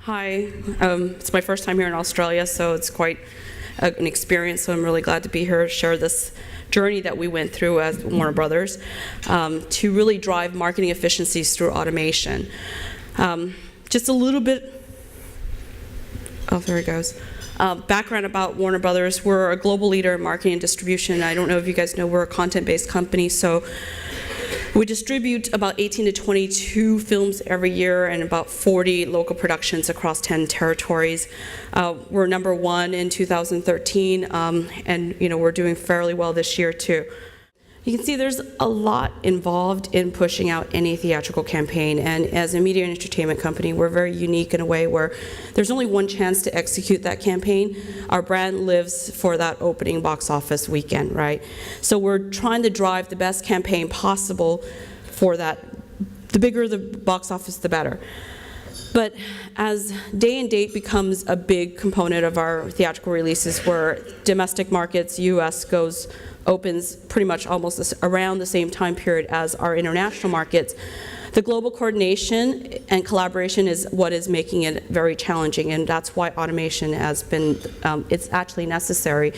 Hi, it's my first time here in Australia, so it's quite an experience, so I'm really glad to be here to share this journey that we went through as Warner Brothers to really drive marketing efficiencies through automation. Just a little bit, oh, there it goes. Background about Warner Brothers. We're a global leader in marketing and distribution. I don't know if you guys know, we're a content-based company, so we distribute about 18 to 22 films every year and about 40 local productions across 10 territories. We're #1 in 2013, and we're doing fairly well this year too. You can see there's a lot involved in pushing out any theatrical campaign, and as a media and entertainment company, we're very unique in a way where there's only one chance to execute that campaign. Our brand lives for that opening box office weekend, right? So we're trying to drive the best campaign possible for that. The bigger the box office, the better. But as day and date becomes a big component of our theatrical releases, where domestic markets, US opens pretty much almost around the same time period as our international markets, the global coordination and collaboration is what is making it very challenging, and that's why automation has been, it's actually necessary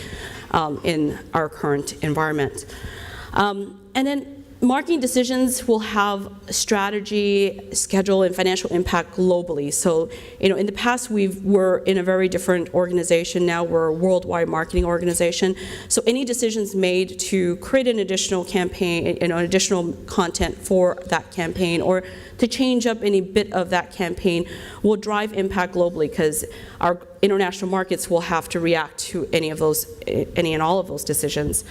in our current environment. And then marketing decisions will have strategy, schedule, and financial impact globally. So, in the past we were in a very different organization. Now we're a worldwide marketing organization. So any decisions made to create an additional campaign, additional content for that campaign, or to change up any bit of that campaign will drive impact globally, because our international markets will have to react to any and all of those decisions.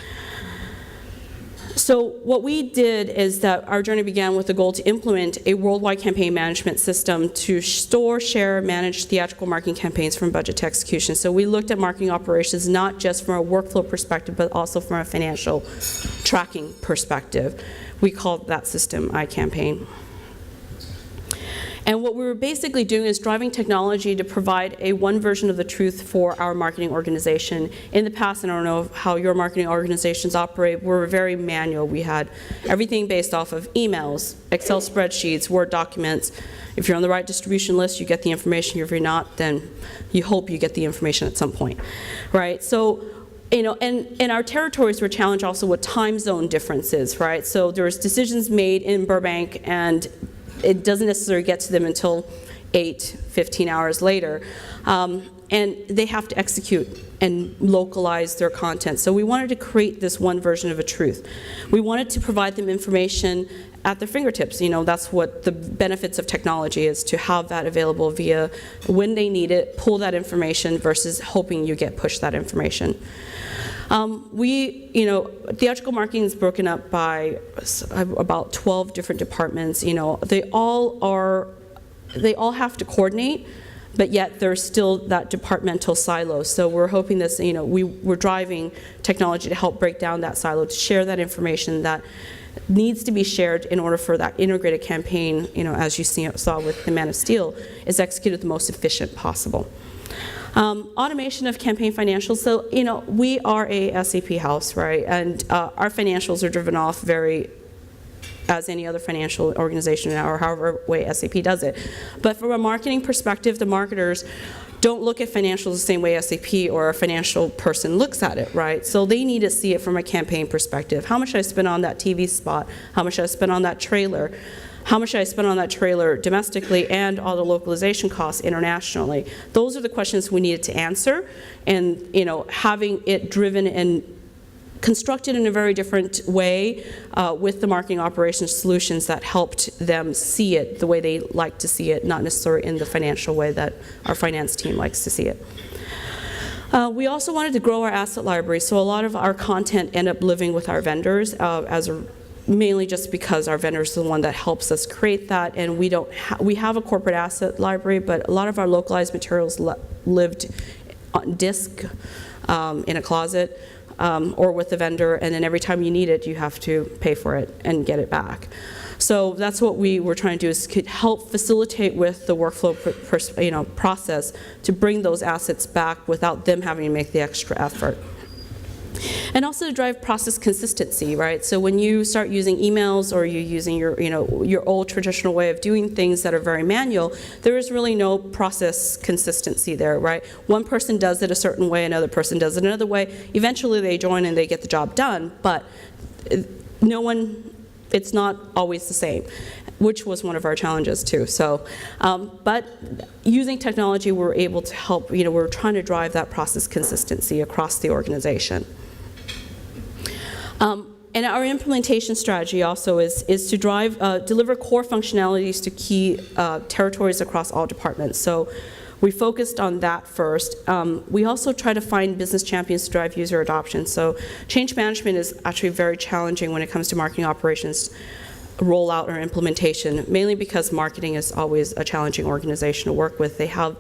So what we did is that our journey began with the goal to implement a worldwide campaign management system to store, share, manage theatrical marketing campaigns from budget to execution. So we looked at marketing operations not just from a workflow perspective, but also from a financial tracking perspective. We called that system iCampaign. And what we were basically doing is driving technology to provide a one version of the truth for our marketing organization. In the past, and I don't know how your marketing organizations operate, we were very manual. We had everything based off of emails, Excel spreadsheets, Word documents. If you're on the right distribution list, you get the information. If you're not, then you hope you get the information at some point, right? So, and our territories were challenged also with time zone differences, right? So there was decisions made in Burbank, and it doesn't necessarily get to them until 15 hours later. And they have to execute and localize their content. So we wanted to create this one version of a truth. We wanted to provide them information at their fingertips. That's what the benefits of technology is, to have that available via when they need it, pull that information versus hoping you get pushed that information. Theatrical marketing is broken up by about 12 different departments. They all have to coordinate, but yet there's still that departmental silo. So we're hoping this, we're driving technology to help break down that silo, to share that information that needs to be shared in order for that integrated campaign, as you saw with The Man of Steel, is executed the most efficient possible. Automation of campaign financials. So, we are a SAP house, right? And our financials are driven off as any other financial organization, or however way SAP does it. But from a marketing perspective, the marketers don't look at financials the same way SAP or a financial person looks at it, right? So they need to see it from a campaign perspective. How much I spent on that TV spot? How much I spent on that trailer? How much I spent on that trailer domestically, and all the localization costs internationally? Those are the questions we needed to answer, and having it driven and constructed in a very different way with the marketing operations solutions that helped them see it the way they like to see it, not necessarily in the financial way that our finance team likes to see it. We also wanted to grow our asset library, so a lot of our content ended up living with our vendors mainly just because our vendors are the one that helps us create that, and we have a corporate asset library, but a lot of our localized materials lived on disk in a closet or with the vendor, and then every time you need it, you have to pay for it and get it back. So that's what we were trying to do, is help facilitate with the workflow process to bring those assets back without them having to make the extra effort. And also to drive process consistency, right? So when you start using emails or you're using your old traditional way of doing things that are very manual, there is really no process consistency there, right? One person does it a certain way, another person does it another way. Eventually they join and they get the job done, but it's not always the same, which was one of our challenges too. So, but using technology, we're able to help, we're trying to drive that process consistency across the organization. And our implementation strategy also is to deliver core functionalities to key territories across all departments. So we focused on that first. We also try to find business champions to drive user adoption. So change management is actually very challenging when it comes to marketing operations rollout or implementation, mainly because marketing is always a challenging organization to work with. They have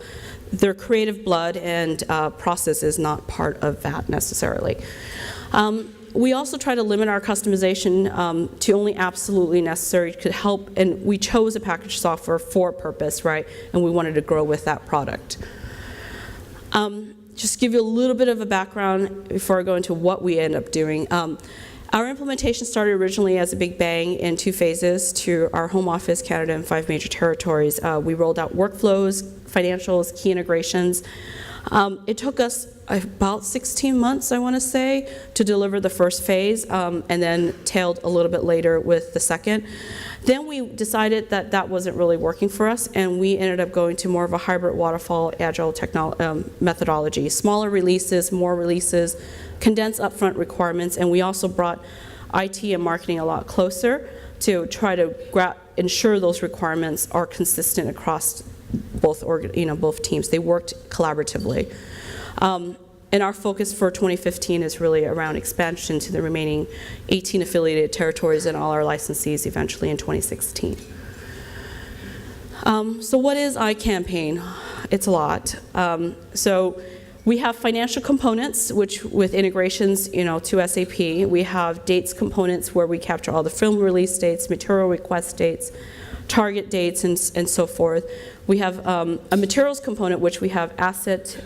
their creative blood, and process is not part of that necessarily. We also try to limit our customization to only absolutely necessary to help, and we chose a package software for a purpose, right? And we wanted to grow with that product. Just give you a little bit of a background before I go into what we end up doing. Our implementation started originally as a big bang in 2 phases to our home office, Canada, and 5 major territories. We rolled out workflows, financials, key integrations. It took us about 16 months, I want to say, to deliver the first phase, and then tailed a little bit later with the second. Then we decided that that wasn't really working for us, and we ended up going to more of a hybrid waterfall agile methodology. Smaller releases, more releases, condensed upfront requirements, and we also brought IT and marketing a lot closer to try to ensure those requirements are consistent across both teams. They worked collaboratively. And our focus for 2015 is really around expansion to the remaining 18 affiliated territories and all our licensees eventually in 2016. So what is iCampaign? It's a lot. So we have financial components, which with integrations, to SAP. We have dates components where we capture all the film release dates, material request dates, target dates, and so forth. We have a materials component, which we have asset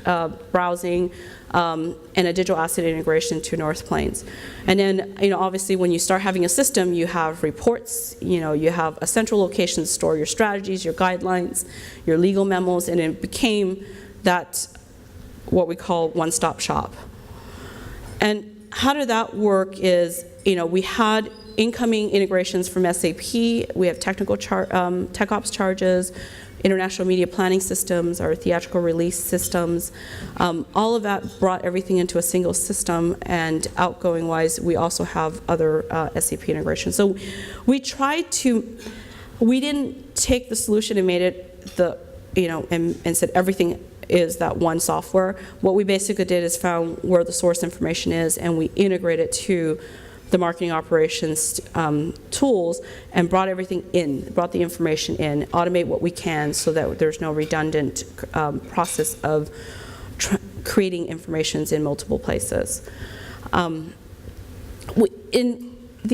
browsing and a digital asset integration to North Plains. And then, obviously, when you start having a system, you have reports. You have a central location to store your strategies, your guidelines, your legal memos, and it became that what we call one-stop shop. And how did that work is, we had incoming integrations from SAP, we have technical tech ops charges, international media planning systems, our theatrical release systems. All of that brought everything into a single system, and outgoing-wise, we also have other SAP integrations. So we didn't take the solution and made it and said everything is that one software. What we basically did is found where the source information is, and we integrate it to the marketing operations tools and brought the information in, automate what we can so that there's no redundant process of creating informations in multiple places. The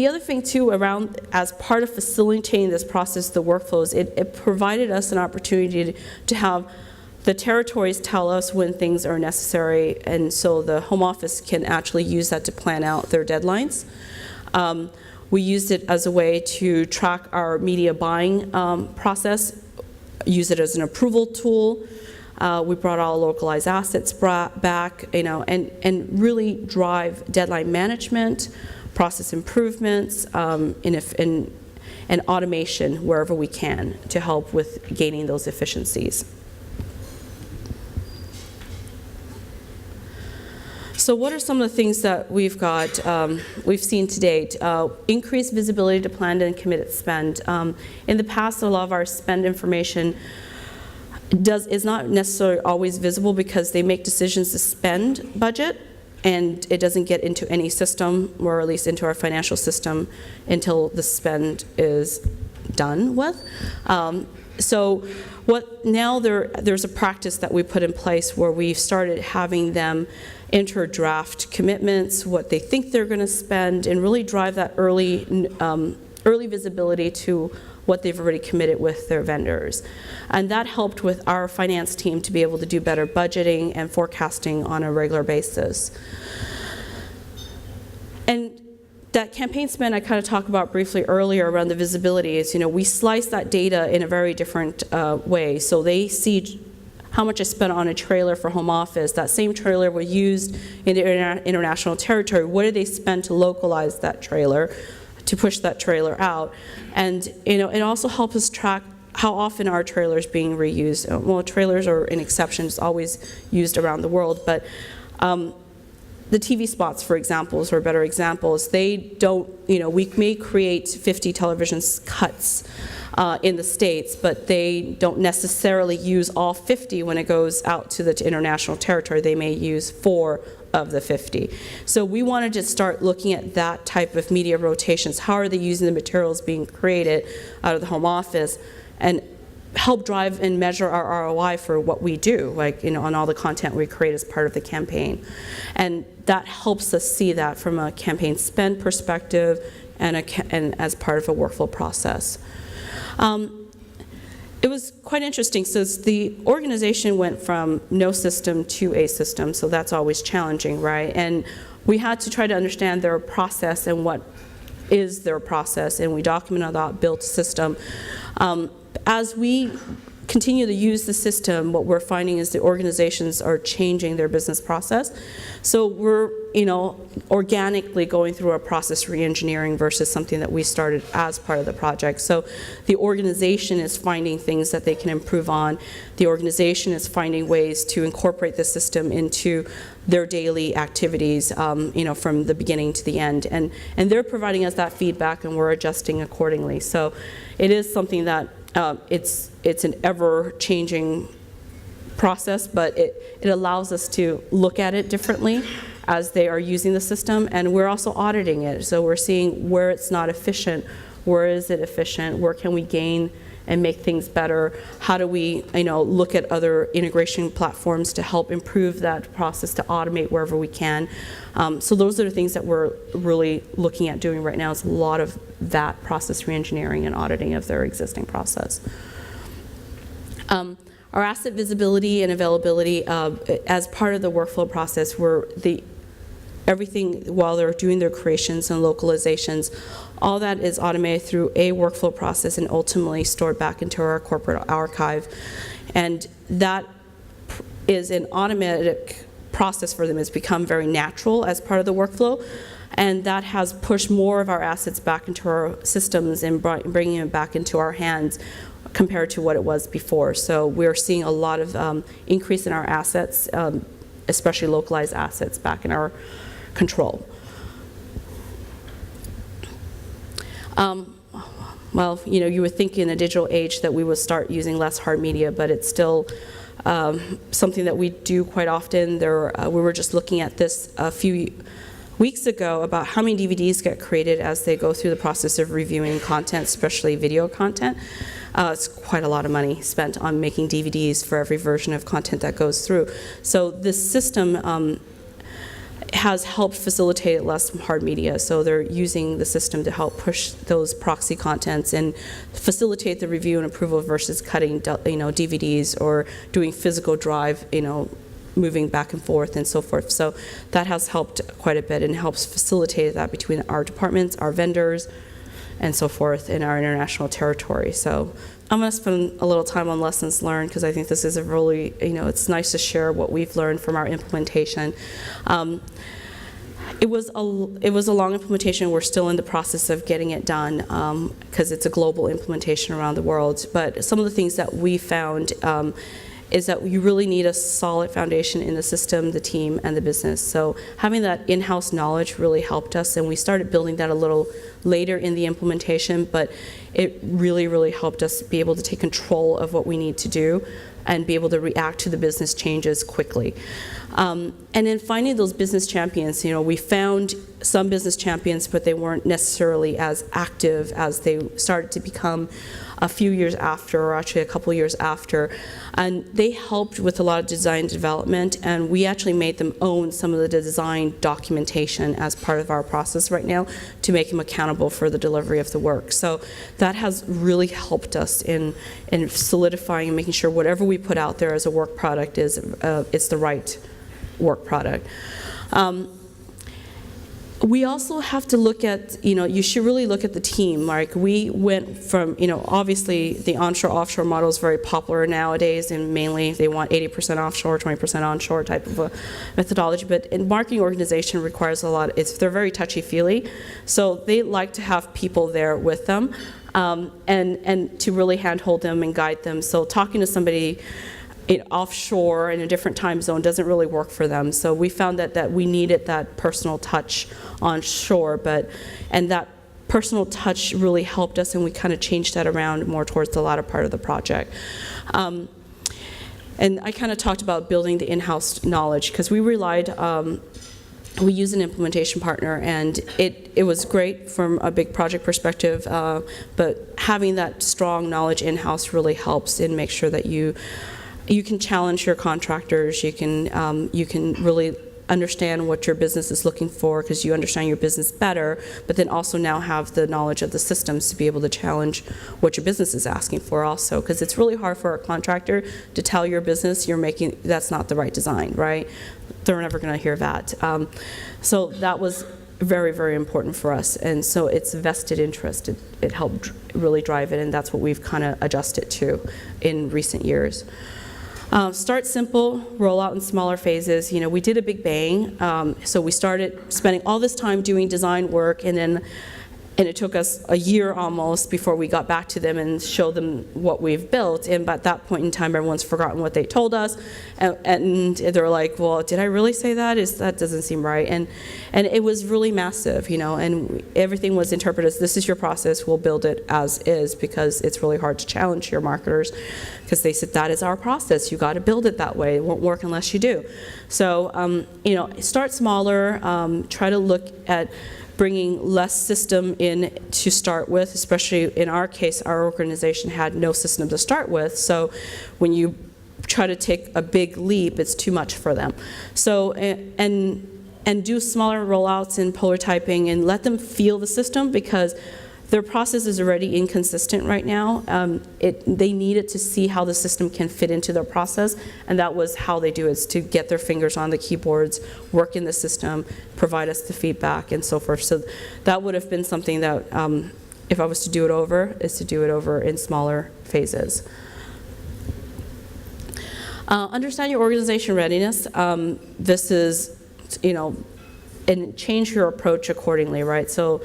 other thing too around, as part of facilitating this process, the workflows, it provided us an opportunity to have the territories tell us when things are necessary, and so the home office can actually use that to plan out their deadlines. We used it as a way to track our media buying process, use it as an approval tool. We brought all localized assets back, and really drive deadline management, process improvements, and automation wherever we can to help with gaining those efficiencies. So what are some of the things that we've seen to date? Increased visibility to planned and committed spend. In the past, a lot of our spend information is not necessarily always visible because they make decisions to spend budget, and it doesn't get into any system, or at least into our financial system, until the spend is done with. So there's a practice that we put in place where we've started having them enter draft commitments, what they think they're going to spend, and really drive that early visibility to what they've already committed with their vendors. And that helped with our finance team to be able to do better budgeting and forecasting on a regular basis. And that campaign spend I kind of talked about briefly earlier around the visibility is, we slice that data in a very different way. So they see how much is spent on a trailer for home office. That same trailer was used in the international territory. What did they spend to localize that trailer, to push that trailer out? And it also helps us track how often are trailers being reused. Well, trailers are an exception. It's always used around the world, but the TV spots, for example, are better examples. They don't, we may create 50 television cuts in the States, but they don't necessarily use all 50 when it goes out to the international territory. They may use 4 of the 50. So we wanted to start looking at that type of media rotations. How are they using the materials being created out of the home office, and help drive and measure our ROI for what we do, like, on all the content we create as part of the campaign. And that helps us see that from a campaign spend perspective and as part of a workflow process. It was quite interesting. So the organization went from no system to a system, so that's always challenging, right? And we had to try to understand their process and what is their process, and we documented that, built a system. As we continue to use the system, what we're finding is the organizations are changing their business process. So we're, organically going through a process re-engineering versus something that we started as part of the project. So the organization is finding things that they can improve on. The organization is finding ways to incorporate the system into their daily activities, from the beginning to the end. And they're providing us that feedback, and we're adjusting accordingly. So it is something that it's an ever-changing process, but it allows us to look at it differently as they are using the system, and we're also auditing it. So we're seeing where it's not efficient, where is it efficient, where can we gain and make things better, how do we look at other integration platforms to help improve that process, to automate wherever we can. So those are the things that we're really looking at doing right now, is a lot of that process re-engineering and auditing of their existing process. Our asset visibility and availability, as part of the workflow process, everything while they're doing their creations and localizations, all that is automated through a workflow process and ultimately stored back into our corporate archive. And that is an automatic process for them. It's become very natural as part of the workflow. And that has pushed more of our assets back into our systems and bringing them back into our hands compared to what it was before. So we're seeing a lot of increase in our assets, especially localized assets, back in our control. Well, you would think in a digital age that we would start using less hard media, but it's still something that we do quite often. We were just looking at this a few weeks ago about how many DVDs get created as they go through the process of reviewing content, especially video content. It's quite a lot of money spent on making DVDs for every version of content that goes through. So this system has helped facilitate less hard media. So they're using the system to help push those proxy contents and facilitate the review and approval versus cutting DVDs or doing physical drive, moving back and forth and so forth. So that has helped quite a bit and helps facilitate that between our departments, our vendors, and so forth in our international territory. So I'm going to spend a little time on lessons learned, because I think this is a really, it's nice to share what we've learned from our implementation. It was a long implementation. We're still in the process of getting it done, because it's a global implementation around the world. But some of the things that we found is that you really need a solid foundation in the system, the team, and the business. So having that in-house knowledge really helped us, and we started building that a little later in the implementation, but it really, really helped us be able to take control of what we need to do and be able to react to the business changes quickly. And then finding those business champions, we found some business champions, but they weren't necessarily as active as they started to become a few years after, or actually a couple years after. And they helped with a lot of design development, and we actually made them own some of the design documentation as part of our process right now to make them accountable for the delivery of the work. So that has really helped us in solidifying and making sure whatever we put out there as a work product is it's the right work product. We also have to look at, you should really look at the team. Like we went from, obviously the onshore-offshore model is very popular nowadays, and mainly they want 80% offshore, 20% onshore type of a methodology. But in marketing organization requires a lot. They're very touchy-feely, so they like to have people there with them, and to really handhold them and guide them. So talking to somebody offshore in a different time zone doesn't really work for them. So we found that we needed that personal touch onshore, and that personal touch really helped us, and we kind of changed that around more towards the latter part of the project. And I kind of talked about building the in-house knowledge, because we relied, we use an implementation partner, and it was great from a big project perspective, but having that strong knowledge in-house really helps and make sure that you can challenge your contractors, you can really understand what your business is looking for, because you understand your business better, but then also now have the knowledge of the systems to be able to challenge what your business is asking for also, because it's really hard for a contractor to tell your business that's not the right design, right? They're never going to hear that. So that was very, very important for us, and so it's vested interest. It helped really drive it, and that's what we've kind of adjusted to in recent years. Start simple, roll out in smaller phases. We did a big bang, so we started spending all this time doing design work, and it took us a year almost before we got back to them and showed them what we've built. And at that point in time, everyone's forgotten what they told us, and they're like, well, did I really say that? That doesn't seem right. And it was really massive, and everything was interpreted as, this is your process, we'll build it as is, because it's really hard to challenge your marketers, because they said, that is our process, you got to build it that way, it won't work unless you do. So, start smaller, try to look at bringing less system in to start with, especially in our case, our organization had no system to start with, so when you try to take a big leap, it's too much for them. So, and do smaller rollouts and prototyping, and let them feel the system, because their process is already inconsistent right now. They needed to see how the system can fit into their process, and that was how they do it, is to get their fingers on the keyboards, work in the system, provide us the feedback, and so forth. So that would have been something that, if I was to do it over, is to do it over in smaller phases. Understand your organization readiness. This is, and change your approach accordingly, right? So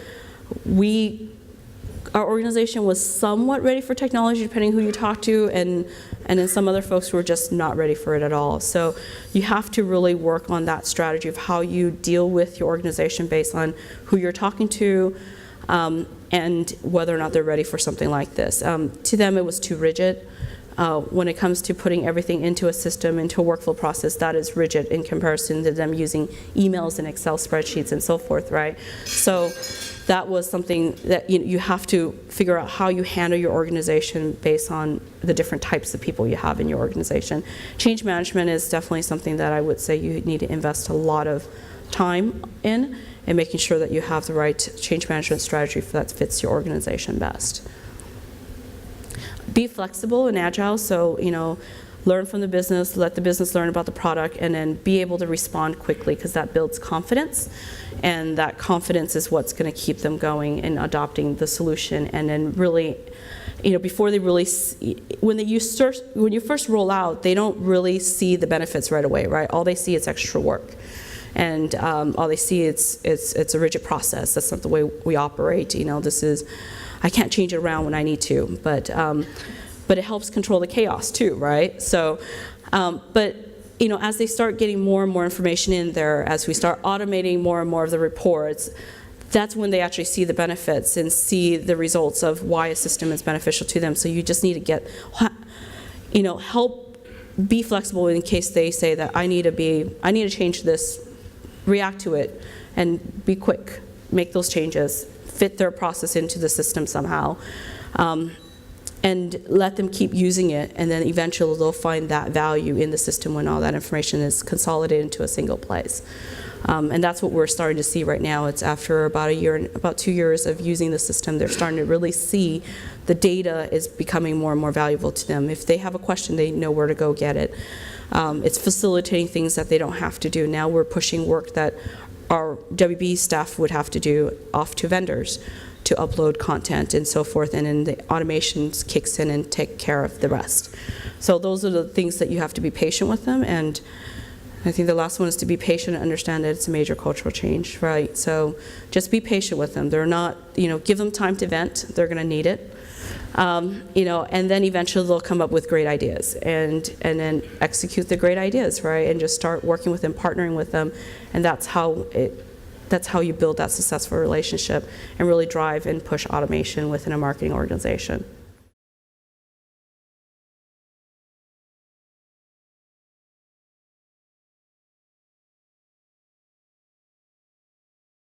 our organization was somewhat ready for technology, depending who you talk to, and then some other folks were just not ready for it at all. So you have to really work on that strategy of how you deal with your organization based on who you're talking to, and whether or not they're ready for something like this. To them, it was too rigid. When it comes to putting everything into a system, into a workflow process, that is rigid in comparison to them using emails and Excel spreadsheets and so forth, right? So that was something that you have to figure out how you handle your organization based on the different types of people you have in your organization. Change management is definitely something that I would say you need to invest a lot of time in, and making sure that you have the right change management strategy that fits your organization best. Be flexible and agile, so learn from the business, let the business learn about the product, and then be able to respond quickly, because that builds confidence, and that confidence is what's going to keep them going and adopting the solution. And then really, before they really when you first roll out, they don't really see the benefits right away, right? All they see is extra work, and all they see it's a rigid process. That's not the way we operate. I can't change it around when I need to, but it helps control the chaos too, right? So, but as they start getting more and more information in there, as we start automating more and more of the reports, that's when they actually see the benefits and see the results of why a system is beneficial to them. So you just need to help be flexible in case they say that I need to change this, react to it, and be quick, make those changes, fit their process into the system somehow, and let them keep using it, and then eventually they'll find that value in the system when all that information is consolidated into a single place. And that's what we're starting to see right now. It's after about a year, about 2 years of using the system, they're starting to really see the data is becoming more and more valuable to them. If they have a question, they know where to go get it. It's facilitating things that they don't have to do. Now we're pushing work that our WB staff would have to do off to vendors to upload content and so forth, and then the automations kicks in and take care of the rest. So those are the things that you have to be patient with them, and I think the last one is to be patient and understand that it's a major cultural change, right? So just be patient with them. They're not, give them time to vent. They're going to need it. And then eventually they'll come up with great ideas and then execute the great ideas, right? And just start working with them, partnering with them, and that's how you build that successful relationship and really drive and push automation within a marketing organization.